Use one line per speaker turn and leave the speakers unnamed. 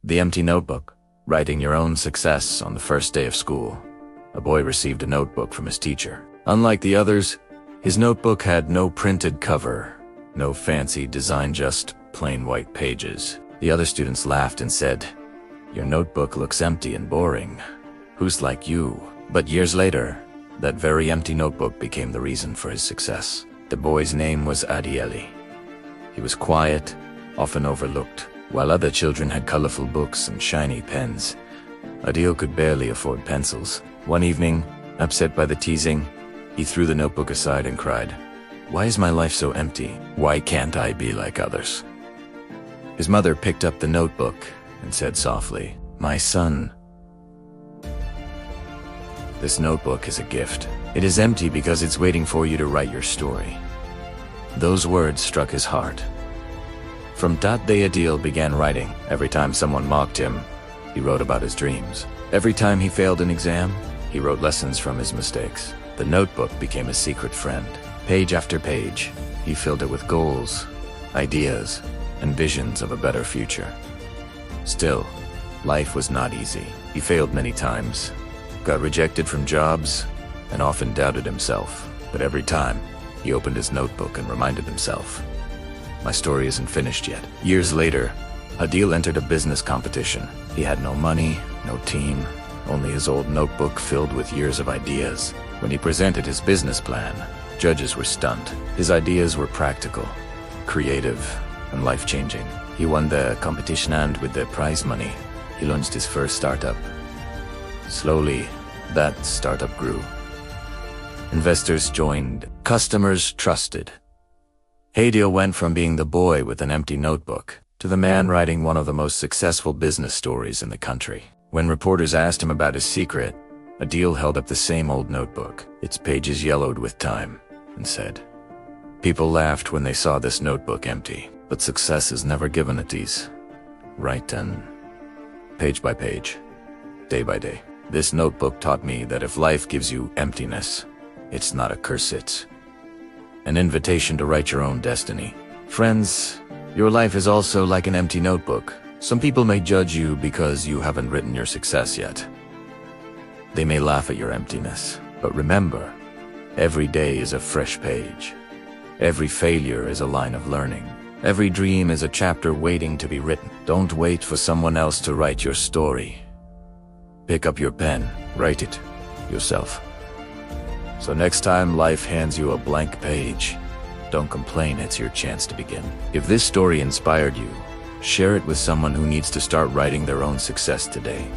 The empty notebook. Writing your own success on the first day of school. A boy received a notebook from his teacher. Unlike the others, his notebook had no printed cover, no fancy design, just plain white pages. The other students laughed and said, "Your notebook looks empty and boring. Who's like you?" But years later, that very empty notebook became the reason for his success. The boy's name was Adieli. He was quiet, often overlooked. While other children had colorful books and shiny pens, Adil could barely afford pencils. One evening, upset by the teasing, he threw the notebook aside and cried, "Why is my life so empty? Why can't I be like others?" His mother picked up the notebook and said softly, "My son, this notebook is a gift. It is empty because it's waiting for you to write your story." Those words struck his heart. From that day, Adil began writing. Every time someone mocked him, he wrote about his dreams. Every time he failed an exam, he wrote lessons from his mistakes. The notebook became a secret friend. Page after page, he filled it with goals, ideas, and visions of a better future. Still, life was not easy. He failed many times, got rejected from jobs, and often doubted himself. But every time, he opened his notebook and reminded himself, "My story isn't finished yet." Years later, Adil entered a business competition. He had no money, no team, only his old notebook filled with years of ideas. When he presented his business plan, judges were stunned. His ideas were practical, creative, and life-changing. He won the competition, and with the prize money, he launched his first startup. Slowly, that startup grew. Investors joined, customers trusted. Adil went from being the boy with an empty notebook to the man writing one of the most successful business stories in the country. When reporters asked him about his secret, Adil held up the same old notebook, its pages yellowed with time, and said, "People laughed when they saw this notebook empty, but success is never given at ease. Write and page by page, day by day. This notebook taught me that if life gives you emptiness, it's not a curse, it's an invitation to write your own destiny." Friends, your life is also like an empty notebook. Some people may judge you because you haven't written your success yet. They may laugh at your emptiness, but remember, every day is a fresh page. Every failure is a line of learning. Every dream is a chapter waiting to be written. Don't wait for someone else to write your story. Pick up your pen, write it yourself. So next time life hands you a blank page, don't complain, it's your chance to begin. If this story inspired you, share it with someone who needs to start writing their own success today.